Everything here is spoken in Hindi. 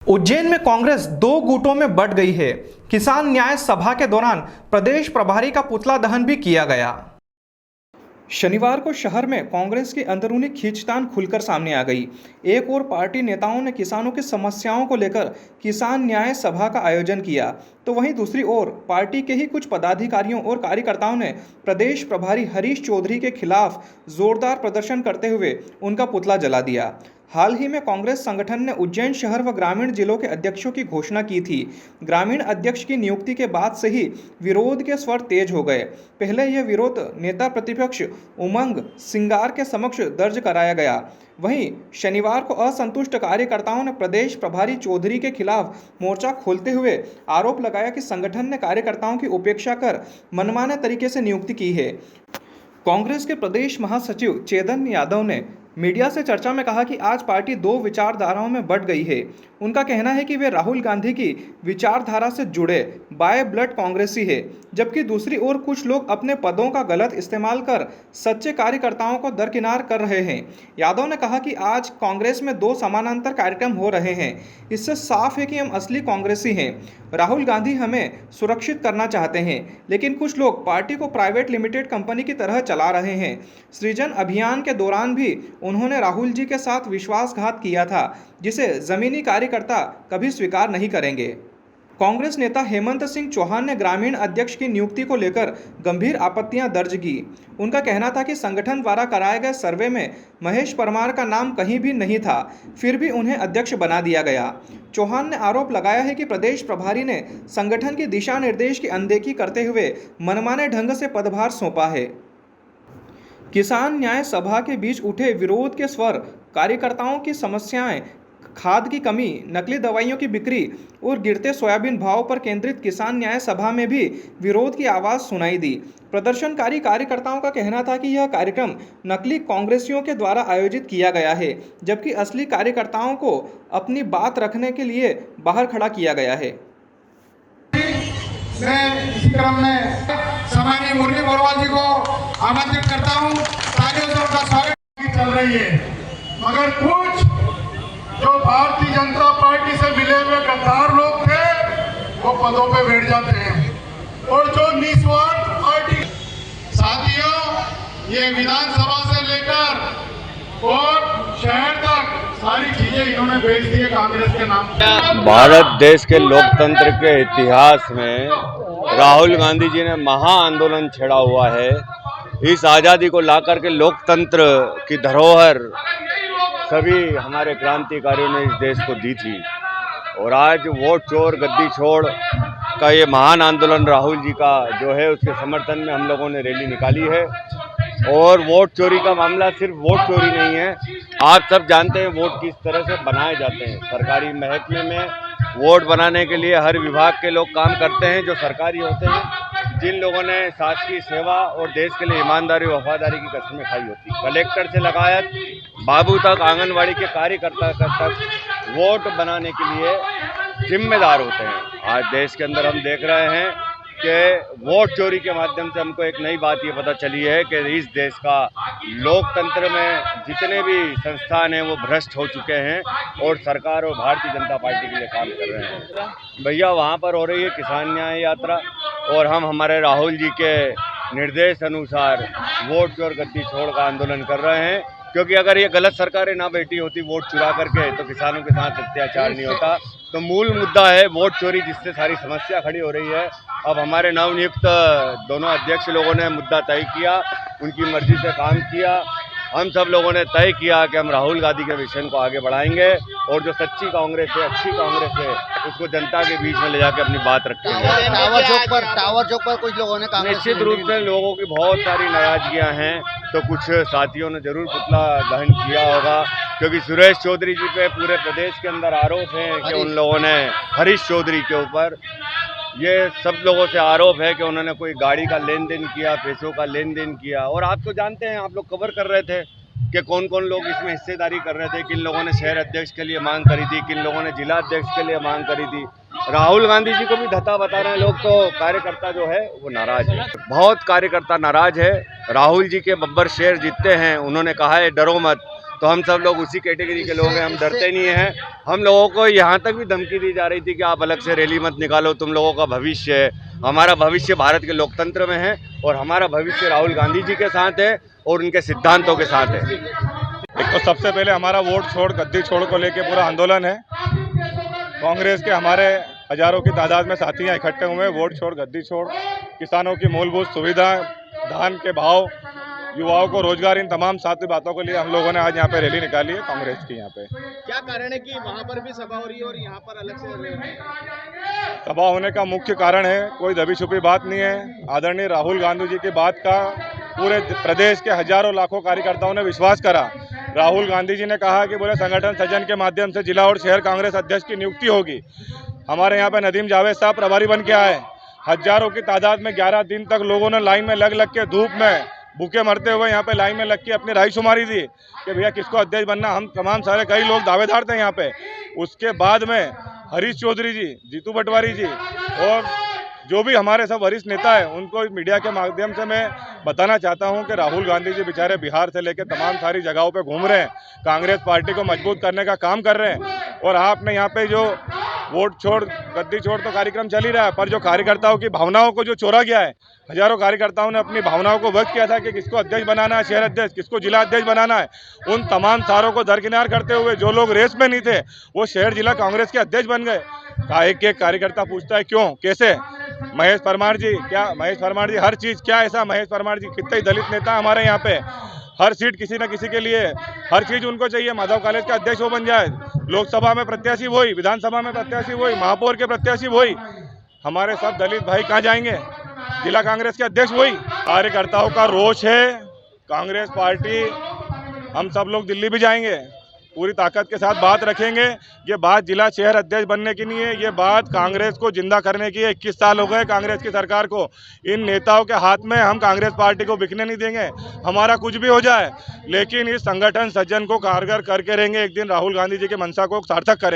उज्जैन में कांग्रेस दो गुटों में बंट गई है। किसान न्याय सभा के दौरान प्रदेश प्रभारी का पुतला दहन भी किया गया। शनिवार को शहर में कांग्रेस की अंदरूनी खींचतान खुलकर सामने आ गई। एक और पार्टी नेताओं ने किसानों की समस्याओं को लेकर किसान न्याय सभा का आयोजन किया, तो वहीं दूसरी ओर पार्टी के ही कुछ पदाधिकारियों और कार्यकर्ताओं ने प्रदेश प्रभारी हरीश चौधरी के खिलाफ जोरदार प्रदर्शन करते हुए उनका पुतला जला दिया। हाल ही में कांग्रेस संगठन ने उज्जैन शहर व ग्रामीण जिलों के अध्यक्षों की घोषणा की थी। ग्रामीण अध्यक्ष की नियुक्ति के बाद से ही विरोध के स्वर तेज हो गए। पहले यह विरोध नेता प्रतिपक्ष उमंग सिंगार के समक्ष दर्ज कराया गया। वहीं शनिवार को असंतुष्ट कार्यकर्ताओं ने प्रदेश प्रभारी चौधरी के खिलाफ मोर्चा खोलते हुए आरोप लगाया कि संगठन ने कार्यकर्ताओं की उपेक्षा कर मनमाने तरीके से नियुक्ति की है। कांग्रेस के प्रदेश महासचिव चेतन यादव ने मीडिया से चर्चा में कहा कि आज पार्टी दो विचारधाराओं में बंट गई है। उनका कहना है कि वे राहुल गांधी की विचारधारा से जुड़े बाय ब्लड कांग्रेसी है, जबकि दूसरी ओर कुछ लोग अपने पदों का गलत इस्तेमाल कर सच्चे कार्यकर्ताओं को दरकिनार कर रहे हैं। यादव ने कहा कि आज कांग्रेस में दो समानांतर कार्यक्रम हो रहे हैं। इससे साफ है कि हम असली कांग्रेसी हैं। राहुल गांधी हमें सुरक्षित करना चाहते हैं, लेकिन कुछ लोग पार्टी को प्राइवेट लिमिटेड कंपनी की तरह चला रहे हैं। सृजन अभियान के दौरान भी उन्होंने राहुल जी के साथ विश्वासघात किया था, जिसे जमीनी कार्यकर्ता कभी स्वीकार नहीं करेंगे। कांग्रेस नेता हेमंत सिंह चौहान ने ग्रामीण अध्यक्ष की नियुक्ति को लेकर गंभीर आपत्तियां दर्ज की। उनका कहना था कि संगठन द्वारा कराए गए सर्वे में महेश परमार का नाम कहीं भी नहीं था, फिर भी उन्हें अध्यक्ष बना दिया गया। चौहान ने आरोप लगाया है कि प्रदेश प्रभारी ने संगठन की दिशा निर्देश की अनदेखी करते हुए मनमाने ढंग से पदभार सौंपा है। किसान न्याय सभा के बीच उठे विरोध के स्वर, कार्यकर्ताओं की समस्याएं, खाद की कमी, नकली दवाइयों की बिक्री और गिरते सोयाबीन भाव पर केंद्रित किसान न्याय सभा में भी विरोध की आवाज़ सुनाई दी। प्रदर्शनकारी कार्यकर्ताओं का कहना था कि यह कार्यक्रम नकली कांग्रेसियों के द्वारा आयोजित किया गया है, जबकि असली कार्यकर्ताओं को अपनी बात रखने के लिए बाहर खड़ा किया गया है। मैं इस क्रम में सामान्य मुरली बोरवाल जी को आमंत्रित करता हूं। तालियों से उनका स्वागत चल रही है, मगर कुछ जो भारतीय जनता पार्टी से मिले हुए गद्दार लोग थे वो पदों पे बैठ जाते हैं, और जो निस्वार्थ पार्टी साथियों, ये विधानसभा से लेकर और शहर तक सारी चीजें इन्होंने बेच दी है कांग्रेस के नाम। भारत देश के लोकतंत्र के इतिहास में राहुल गांधी जी ने महा आंदोलन छेड़ा हुआ है। इस आज़ादी को लाकर के लोकतंत्र की धरोहर सभी हमारे क्रांतिकारियों ने इस देश को दी थी, और आज वोट चोर गद्दी छोड़ का ये महान आंदोलन राहुल जी का जो है, उसके समर्थन में हम लोगों ने रैली निकाली है। और वोट चोरी का मामला सिर्फ वोट चोरी नहीं है, आप सब जानते हैं वोट किस तरह से बनाए जाते हैं। सरकारी महकमे में वोट बनाने के लिए हर विभाग के लोग काम करते हैं जो सरकारी होते हैं, जिन लोगों ने शासकीय सेवा और देश के लिए ईमानदारी वफादारी की कसमें खाई होती। कलेक्टर से लगायत बाबू तक, आंगनवाड़ी के कार्यकर्ता तक वोट बनाने के लिए जिम्मेदार होते हैं। आज देश के अंदर हम देख रहे हैं कि वोट चोरी के माध्यम से हमको एक नई बात ये पता चली है कि इस देश का लोकतंत्र में जितने भी संस्थान हैं वो भ्रष्ट हो चुके हैं, और सरकार और भारतीय जनता पार्टी के लिए काम कर रहे हैं। भैया वहाँ पर हो रही है किसान न्याय यात्रा, और हम हमारे राहुल जी के निर्देश अनुसार वोट चोर गद्दी छोड़ का आंदोलन कर रहे हैं, क्योंकि अगर ये गलत सरकारें ना बैठी होती वोट चुरा करके तो किसानों के साथ अत्याचार नहीं होता। तो मूल मुद्दा है वोट चोरी, जिससे सारी समस्या खड़ी हो रही है। अब हमारे नवनियुक्त दोनों अध्यक्ष लोगों ने मुद्दा तय किया, उनकी मर्जी से काम किया। हम सब लोगों ने तय किया कि हम राहुल गांधी के मिशन को आगे बढ़ाएंगे, और जो सच्ची कांग्रेस है, अच्छी कांग्रेस है, उसको जनता के बीच में ले जाकर अपनी बात रखेंगे। टावर चौक पर कुछ लोगों ने निश्चित रूप से लोगों की बहुत सारी नाराजगियां हैं, तो कुछ साथियों ने जरूर पुतला दहन किया होगा, क्योंकि सुरेश चौधरी जी पे पूरे प्रदेश के अंदर आरोप है कि उन लोगों ने हरीश चौधरी के ऊपर, ये सब लोगों से आरोप है कि उन्होंने कोई गाड़ी का लेन देन किया, पैसों का लेन देन किया। और आप तो जानते हैं, आप लोग कवर कर रहे थे कि कौन कौन लोग इसमें हिस्सेदारी कर रहे थे, किन लोगों ने शहर अध्यक्ष के लिए मांग करी थी, किन लोगों ने जिला अध्यक्ष के लिए मांग करी थी। राहुल गांधी जी को भी धत्ता बता रहे हैं लोग, तो कार्यकर्ता जो है वो नाराज है, बहुत कार्यकर्ता नाराज है। राहुल जी के बब्बर शेर जीतते हैं, उन्होंने कहा है डरो मत, तो हम सब लोग उसी कैटेगरी के लोग हैं, हम डरते नहीं हैं। हम लोगों को यहाँ तक भी धमकी दी जा रही थी कि आप अलग से रैली मत निकालो, तुम लोगों का भविष्य है। हमारा भविष्य भारत के लोकतंत्र में है और हमारा भविष्य राहुल गांधी जी के साथ है और उनके सिद्धांतों के साथ है। एक तो सबसे पहले हमारा वोट छोड़ गद्दी छोड़ को लेके पूरा आंदोलन है। कांग्रेस के हमारे हजारों की तादाद में साथी यहाँ इकट्ठे हुए हैं। वोट छोड़ गद्दी छोड़, किसानों की मूलभूत सुविधा, धान के भाव, युवाओं को रोजगार, इन तमाम सारी बातों के लिए हम लोगों ने आज यहाँ पे रैली निकाली है कांग्रेस की। यहाँ पे क्या कारण है कि वहाँ पर भी सभा हो रही है और यहाँ पर अलग से सभा होने का मुख्य कारण है, कोई दबी छुपी बात नहीं है। आदरणीय राहुल गांधी जी की बात का पूरे प्रदेश के हजारों लाखों कार्यकर्ताओं ने विश्वास करा। राहुल गांधी जी ने कहा कि बोले संगठन सृजन के माध्यम से जिला और शहर कांग्रेस अध्यक्ष की नियुक्ति होगी। हमारे यहाँ पे नदीम जावेद साहब प्रभारी बन के आए। हजारों की तादाद में 11 दिन तक लोगों ने लाइन में लग के धूप में भूखे मरते हुए यहाँ पे लाइन में लग के अपनी रायशुमारी दी कि भैया किसको अध्यक्ष बनना। हम तमाम सारे कई लोग दावेदार थे यहाँ पे। उसके बाद में हरीश चौधरी जी, जीतू पटवारी जी और जो भी हमारे सब वरिष्ठ नेता है, उनको मीडिया के माध्यम से मैं बताना चाहता हूं कि राहुल गांधी जी बेचारे बिहार से लेकर तमाम सारी जगहों पे घूम रहे हैं, कांग्रेस पार्टी को मजबूत करने का काम कर रहे हैं। और आपने यहाँ पे जो वोट छोड़ गद्दी छोड़ तो कार्यक्रम चल ही रहा है, पर जो कार्यकर्ताओं की भावनाओं को जो चोरा गया है, हजारों कार्यकर्ताओं ने अपनी भावनाओं को व्यक्त किया था कि किसको अध्यक्ष बनाना है, शहर अध्यक्ष, किसको जिला अध्यक्ष बनाना है। उन तमाम सारों को दरकिनार करते हुए जो लोग रेस में नहीं थे वो शहर जिला कांग्रेस के अध्यक्ष बन गए। एक कार्यकर्ता पूछता है क्यों, कैसे? महेश परमार जी, क्या महेश परमार जी हर चीज, क्या ऐसा महेश परमार जी कितने ही दलित नेता हमारे यहाँ पे, हर सीट किसी न किसी के लिए, हर चीज उनको चाहिए। माधव कॉलेज का अध्यक्ष वो बन जाए, लोकसभा में प्रत्याशी वही, विधानसभा में प्रत्याशी वही, महापौर के प्रत्याशी वही। हमारे सब दलित भाई कहाँ जाएंगे? जिला कांग्रेस के अध्यक्ष वही। कार्यकर्ताओं का रोष है, कांग्रेस पार्टी, हम सब लोग दिल्ली भी जाएंगे, पूरी ताकत के साथ बात रखेंगे। ये बात जिला शहर अध्यक्ष बनने की नहीं है, ये बात कांग्रेस को जिंदा करने की है। 21 साल हो गए कांग्रेस की सरकार को। इन नेताओं के हाथ में हम कांग्रेस पार्टी को बिकने नहीं देंगे। हमारा कुछ भी हो जाए, लेकिन इस संगठन सज्जन को कारगर करके रहेंगे। एक दिन राहुल गांधी जी के मंशा को सार्थक करेंगे।